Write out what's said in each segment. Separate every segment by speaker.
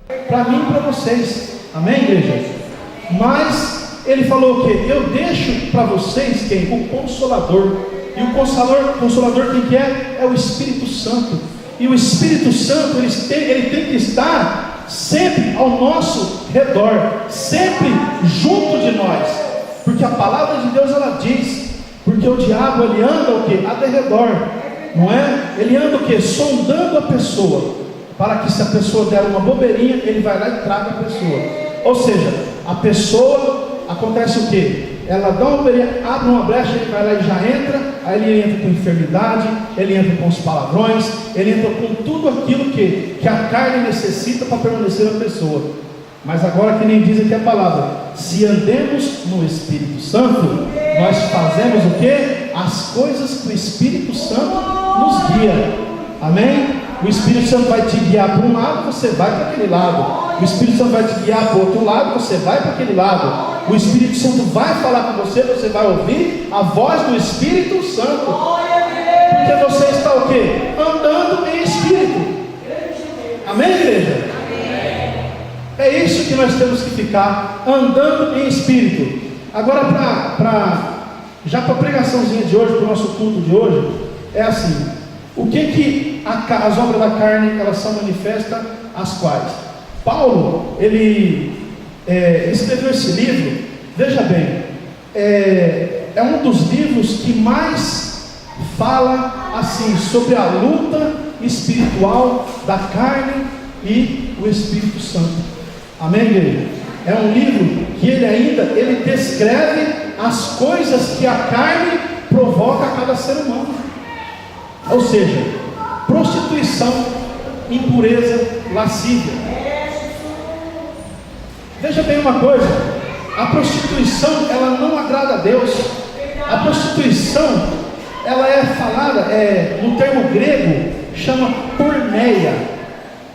Speaker 1: para mim e para vocês. Amém, igreja? Mas ele falou o quê? Eu deixo para vocês quem? O Consolador. E o Consolador quem que é? É o Espírito Santo. E o Espírito Santo ele tem que estar sempre ao nosso redor, sempre junto de nós, porque a palavra de Deus ela diz, porque o diabo ele anda o quê? A derredor, não é? Ele anda o quê? Sondando a pessoa, para que se a pessoa der uma bobeirinha, ele vai lá e traga a pessoa. Ou seja, a pessoa, acontece o quê? Ela dá uma bobeirinha, abre uma brecha, ele vai lá e já entra, aí ele entra com enfermidade, ele entra com os palavrões, ele entra com tudo aquilo que a carne necessita para permanecer a pessoa. Mas agora que nem diz aqui a palavra, se andemos no Espírito Santo, nós fazemos o quê? As coisas que o Espírito Santo nos guia. Amém? O Espírito Santo vai te guiar para um lado, você vai para aquele lado. O Espírito Santo vai te guiar para o outro lado, você vai para aquele lado. O Espírito Santo vai falar com você, você vai ouvir a voz do Espírito Santo. Porque você está o quê? Andando em Espírito. Amém, igreja? É isso que nós temos que ficar, andando em Espírito. Agora, já para a pregaçãozinha de hoje, para o nosso culto de hoje, é assim: o que as obras da carne, elas são manifestas, as quais? Paulo, ele escreveu esse livro, veja bem, é um dos livros que mais fala assim, sobre a luta espiritual da carne e o Espírito Santo. Amém, igreja? É um livro que ele descreve as coisas que a carne provoca a cada ser humano. Ou seja, prostituição, impureza, lascívia. Veja bem uma coisa, a prostituição ela não agrada a Deus. A prostituição ela é falada, no termo grego chama porneia.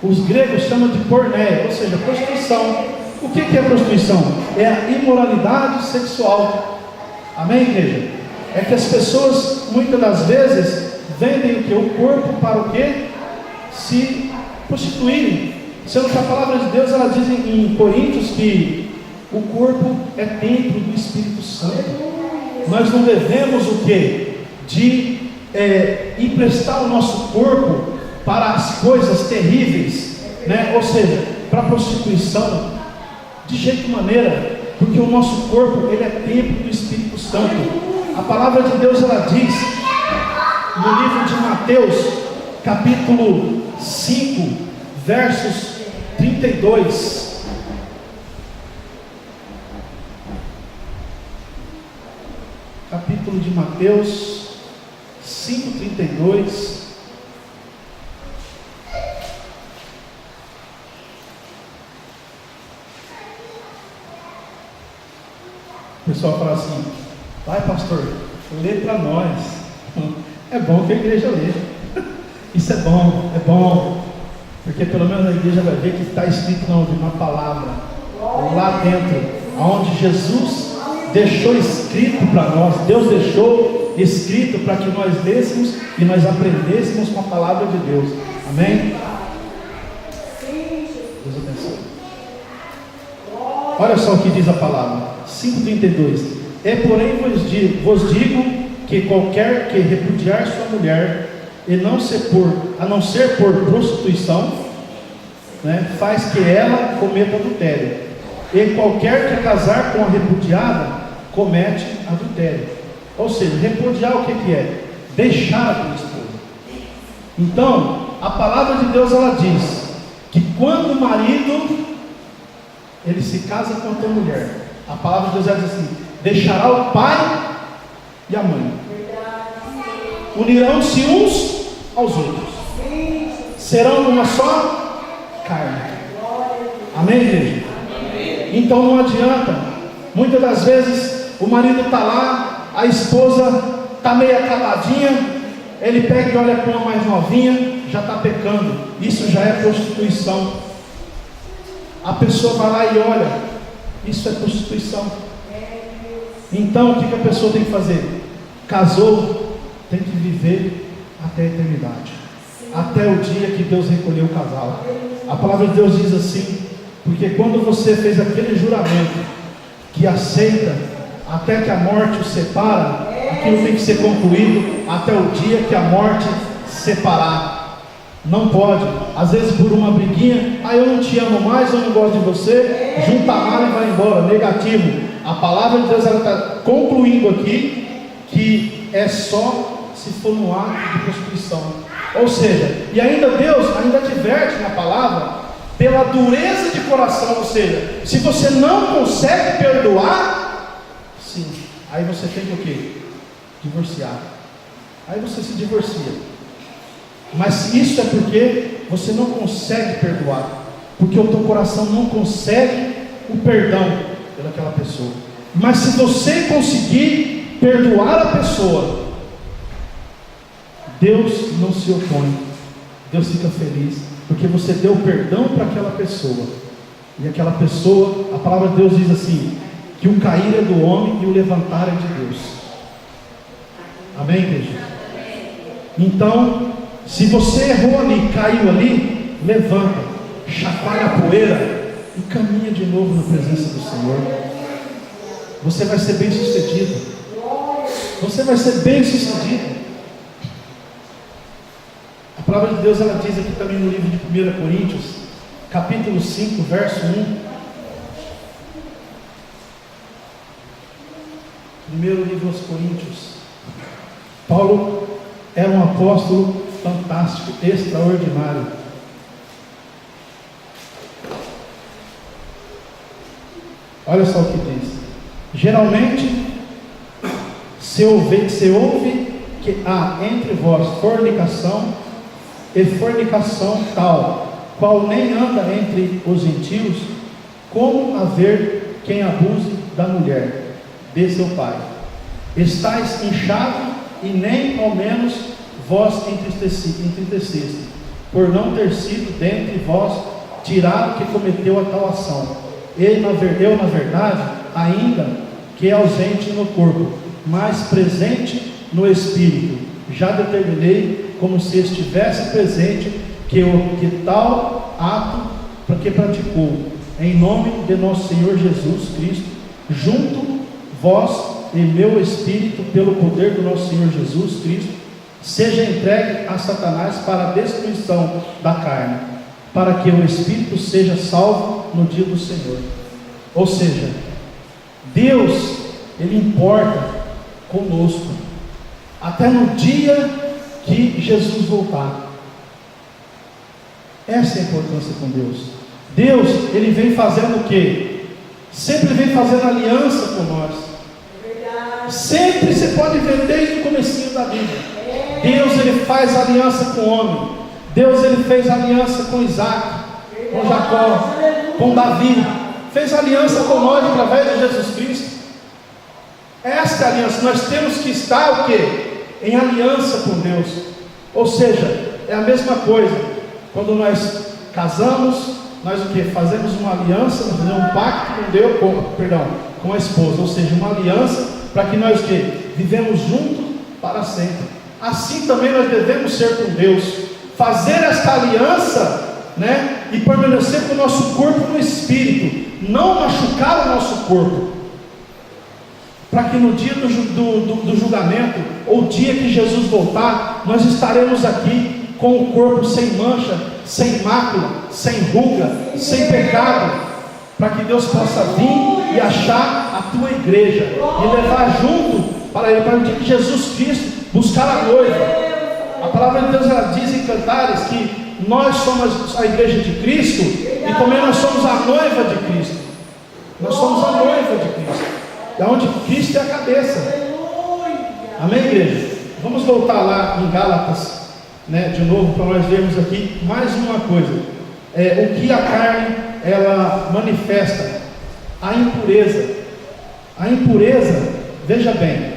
Speaker 1: Os gregos chamam de porneia, ou seja, prostituição. O que é prostituição? É a imoralidade sexual. Amém, igreja? É que as pessoas muitas das vezes vendem o que? O corpo para o quê? Se prostituírem. Sendo que a palavra de Deus ela diz em Coríntios que o corpo é templo do Espírito Santo. Nós não devemos o quê? De emprestar o nosso corpo para as coisas terríveis, né? Ou seja, para a prostituição, de jeito maneira, porque o nosso corpo ele é templo do Espírito Santo. A palavra de Deus ela diz no livro de Mateus, capítulo 5, versos 32. Capítulo de Mateus 5:32. O pessoal fala assim: vai, pastor, lê para nós. É bom que a igreja lê. Isso é bom, porque pelo menos a igreja vai ver que está escrito uma palavra lá dentro, onde Jesus deixou escrito para nós. Deus deixou escrito para que nós lêssemos e nós aprendêssemos com a palavra de Deus. Amém? Deus abençoe. Olha só o que diz a palavra 5:32. Porém vos digo que qualquer que repudiar sua mulher a não ser por prostituição, né, faz que ela cometa adultério. E qualquer que casar com a repudiada comete adultério. Ou seja, repudiar o que é? Deixar a tua esposa. Então, a palavra de Deus ela diz que quando o marido ele se casa com a tua mulher, a palavra de Deus ela diz assim: deixará o pai e a mãe, unirão-se uns aos outros, serão uma só carne. Amém, igreja? Então não adianta, muitas das vezes o marido está lá, a esposa está meio acabadinha, ele pega e olha para uma mais novinha, já está pecando. Isso já é prostituição. A pessoa vai lá e olha, isso é prostituição. Então o que a pessoa tem que fazer? Casou, tem que viver até a eternidade, até o dia que Deus recolheu o casal. A palavra de Deus diz assim: porque quando você fez aquele juramento que aceita até que a morte o separa, aquilo tem que ser concluído até o dia que a morte separar. Não pode, às vezes por uma briguinha, eu não te amo mais, eu não gosto de você, junta a mala e vai embora. Negativo. A palavra de Deus está concluindo aqui que é só se for no ato de prostituição. Ou seja, e ainda Deus ainda adverte na palavra pela dureza de coração. Ou seja, se você não consegue perdoar, sim, aí você tem que o quê? Divorciar. Aí você se divorcia. Mas isso é porque você não consegue perdoar, porque o teu coração não consegue o perdão pelaquela pessoa. Mas se você conseguir perdoar a pessoa, Deus não se opõe, Deus fica feliz, porque você deu perdão para aquela pessoa. E aquela pessoa, a palavra de Deus diz assim, que o cair é do homem e o levantar é de Deus. Amém, igreja? Então, se você errou ali, caiu ali, levanta, chacoalha a poeira e caminha de novo na presença do Senhor. Você vai ser bem sucedido. Você vai ser bem sucedido. A palavra de Deus, ela diz aqui também no livro de 1 Coríntios, capítulo 5, verso 1. Primeiro livro aos Coríntios. Paulo era um apóstolo fantástico, extraordinário. Olha só o que diz: geralmente se ouve que há entre vós fornicação, e fornicação tal, qual nem anda entre os gentios, como haver quem abuse da mulher de seu pai. Estais inchados, e nem ao menos vós entristeceste, por não ter sido dentre vós tirado que cometeu a tal ação. Eu, na verdade, ainda que ausente no corpo, mas presente no espírito, já determinei, como se estivesse presente, que tal ato que praticou, em nome de nosso Senhor Jesus Cristo, junto vós e meu espírito, pelo poder do nosso Senhor Jesus Cristo, seja entregue a Satanás para a destruição da carne, para que o espírito seja salvo no dia do Senhor. Ou seja, Deus, Ele importa conosco, até no dia que Jesus voltar. Essa é a importância com Deus. Deus, Ele vem fazendo o quê? Sempre vem fazendo aliança com nós. Sempre, você pode ver desde o comecinho da Bíblia, Deus, Ele faz aliança com o homem. Deus, Ele fez aliança com Isaac, com Jacó, com Davi, fez aliança com nós através de Jesus Cristo. Esta é a aliança. Nós temos que estar o quê? Em aliança com Deus. Ou seja, é a mesma coisa. Quando nós casamos, nós o quê? Fazemos uma aliança, nós fazemos um pacto com a esposa. Ou seja, uma aliança para que nós o quê? Vivemos juntos para sempre. Assim também nós devemos ser com Deus. Fazer esta aliança, né? E permanecer com o nosso corpo no espírito. Não machucar o nosso corpo. Para que no dia do julgamento, ou dia que Jesus voltar, nós estaremos aqui com o corpo sem mancha, sem mácula, sem ruga, sem pecado, para que Deus possa vir e achar a tua igreja, e levar junto, para o dia que Jesus Cristo buscar a noiva. A palavra de Deus, ela diz em Cantares que nós somos a igreja de Cristo, e também nós somos a noiva de Cristo. Nós somos a noiva de Cristo, da onde Cristo é a cabeça. Amém, igreja? Vamos voltar lá em Gálatas, né, de novo, para nós vermos aqui mais uma coisa. O que a carne, ela manifesta? A impureza. A impureza, veja bem,